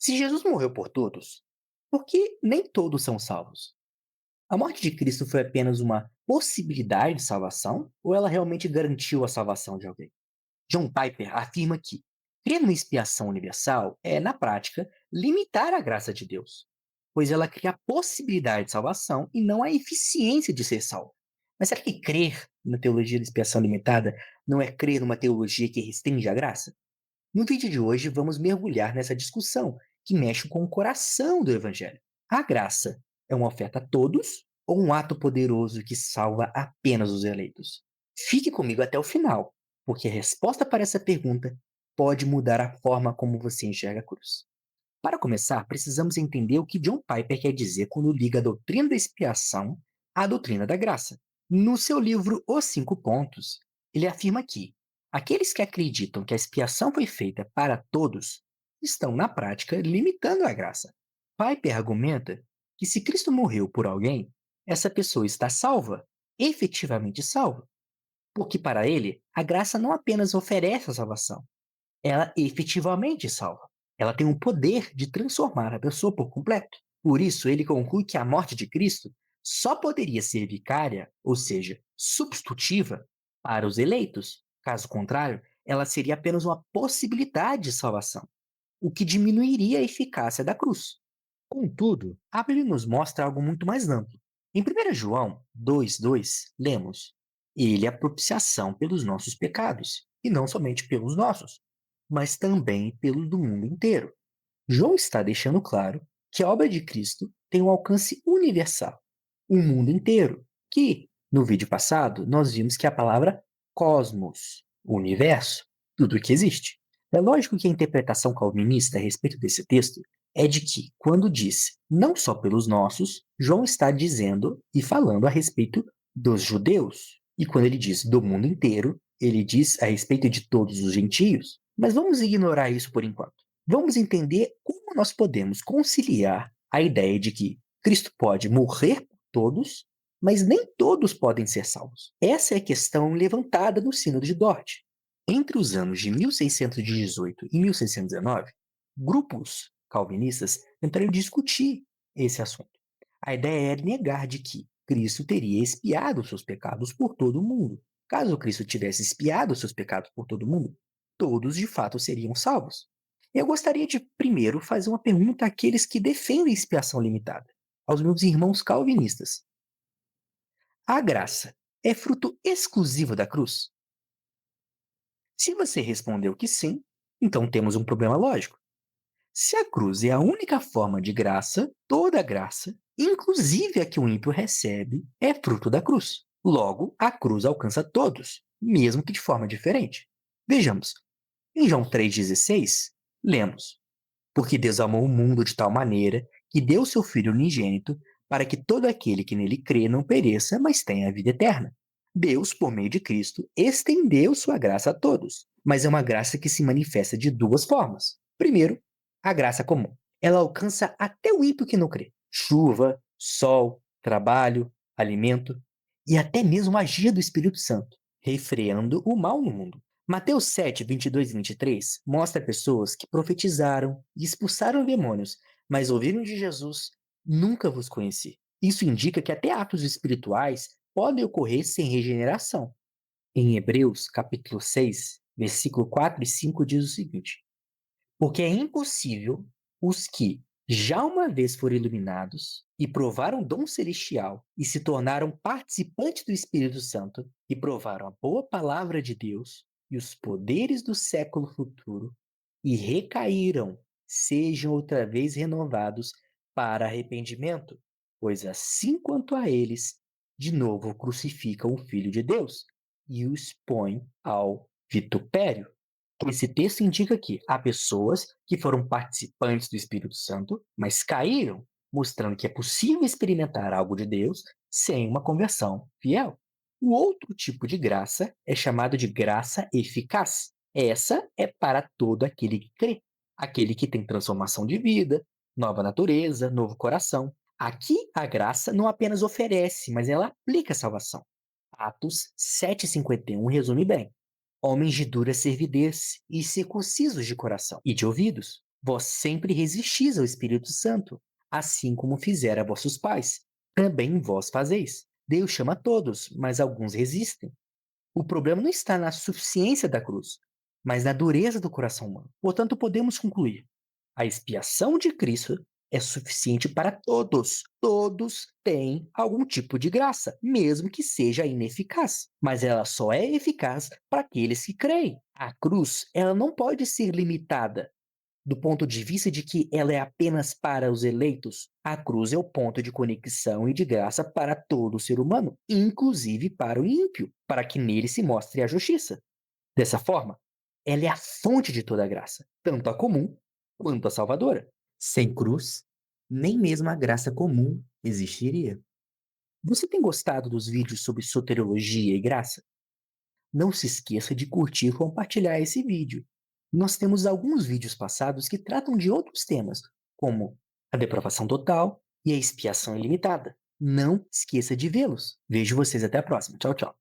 Se Jesus morreu por todos, por que nem todos são salvos? A morte de Cristo foi apenas uma possibilidade de salvação ou ela realmente garantiu a salvação de alguém? John Piper afirma que crer numa expiação universal é, na prática, limitar a graça de Deus, pois ela cria a possibilidade de salvação e não a eficiência de ser salvo. Mas será que crer na teologia da expiação limitada não é crer numa teologia que restringe a graça? No vídeo de hoje, vamos mergulhar nessa discussão que mexe com o coração do Evangelho. A graça é uma oferta a todos ou um ato poderoso que salva apenas os eleitos? Fique comigo até o final, porque a resposta para essa pergunta pode mudar a forma como você enxerga a cruz. Para começar, precisamos entender o que John Piper quer dizer quando liga a doutrina da expiação à doutrina da graça. No seu livro Os Cinco Pontos, ele afirma que aqueles que acreditam que a expiação foi feita para todos estão, na prática, limitando a graça. Piper argumenta que se Cristo morreu por alguém, essa pessoa está salva, efetivamente salva, porque para ele, a graça não apenas oferece a salvação, ela efetivamente salva. Ela tem o poder de transformar a pessoa por completo. Por isso, ele conclui que a morte de Cristo só poderia ser vicária, ou seja, substitutiva, para os eleitos. Caso contrário, ela seria apenas uma possibilidade de salvação, o que diminuiria a eficácia da cruz. Contudo, a Bíblia nos mostra algo muito mais amplo. Em 1 João 2,2, lemos: Ele é a propiciação pelos nossos pecados, e não somente pelos nossos, mas também pelos do mundo inteiro. João está deixando claro que a obra de Cristo tem um alcance universal, o mundo inteiro, que, no vídeo passado, nós vimos que é a palavra cosmos, o universo, tudo o que existe. É lógico que a interpretação calvinista a respeito desse texto é de que, quando diz não só pelos nossos, João está dizendo e falando a respeito dos judeus. E quando ele diz do mundo inteiro, ele diz a respeito de todos os gentios. Mas vamos ignorar isso por enquanto. Vamos entender como nós podemos conciliar a ideia de que Cristo pode morrer por todos, mas nem todos podem ser salvos. Essa é a questão levantada no Sínodo de Dort. Entre os anos de 1618 e 1619, grupos calvinistas tentaram discutir esse assunto. A ideia era negar de que Cristo teria expiado seus pecados por todo o mundo. Caso Cristo tivesse expiado seus pecados por todo o mundo, todos de fato seriam salvos. Eu gostaria de primeiro fazer uma pergunta àqueles que defendem expiação limitada, aos meus irmãos calvinistas. A graça é fruto exclusivo da cruz? Se você respondeu que sim, então temos um problema lógico. Se a cruz é a única forma de graça, toda graça, inclusive a que o ímpio recebe, é fruto da cruz. Logo, a cruz alcança todos, mesmo que de forma diferente. Vejamos, em João 3,16, lemos: Porque Deus amou o mundo de tal maneira que deu seu Filho unigênito para que todo aquele que nele crê não pereça, mas tenha a vida eterna. Deus, por meio de Cristo, estendeu sua graça a todos, mas é uma graça que se manifesta de duas formas. Primeiro, a graça comum. Ela alcança até o ímpio que não crê. Chuva, sol, trabalho, alimento e até mesmo a magia do Espírito Santo, refreando o mal no mundo. Mateus 7, 22 e 23 mostra pessoas que profetizaram e expulsaram demônios, mas ouviram de Jesus: Nunca vos conheci. Isso indica que até atos espirituais podem ocorrer sem regeneração. Em Hebreus, capítulo 6, versículo 4 e 5 diz o seguinte: Porque é impossível os que já uma vez foram iluminados e provaram o dom celestial e se tornaram participantes do Espírito Santo e provaram a boa palavra de Deus e os poderes do século futuro e recaíram, sejam outra vez renovados para arrependimento, pois assim quanto a eles, de novo crucificam o Filho de Deus e o expõem ao vitupério. Esse texto indica que há pessoas que foram participantes do Espírito Santo, mas caíram, mostrando que é possível experimentar algo de Deus sem uma conversão fiel. O outro tipo de graça é chamado de graça eficaz. Essa é para todo aquele que crê, aquele que tem transformação de vida, nova natureza, novo coração. Aqui a graça não apenas oferece, mas ela aplica a salvação. Atos 7,51 resume bem: homens de dura servidez e circuncisos de coração e de ouvidos. Vós sempre resistis ao Espírito Santo, assim como fizera vossos pais. Também vós fazeis. Deus chama todos, mas alguns resistem. O problema não está na suficiência da cruz, mas na dureza do coração humano. Portanto, podemos concluir: a expiação de Cristo é suficiente para todos. Todos têm algum tipo de graça, mesmo que seja ineficaz. Mas ela só é eficaz para aqueles que creem. A cruz, ela não pode ser limitada do ponto de vista de que ela é apenas para os eleitos. A cruz é o ponto de conexão e de graça para todo ser humano, inclusive para o ímpio, para que nele se mostre a justiça. Dessa forma, ela é a fonte de toda a graça, tanto a comum quanto a salvadora. Sem cruz, nem mesmo a graça comum existiria. Você tem gostado dos vídeos sobre soteriologia e graça? Não se esqueça de curtir e compartilhar esse vídeo. Nós temos alguns vídeos passados que tratam de outros temas, como a depravação total e a expiação ilimitada. Não esqueça de vê-los. Vejo vocês até a próxima. Tchau, tchau.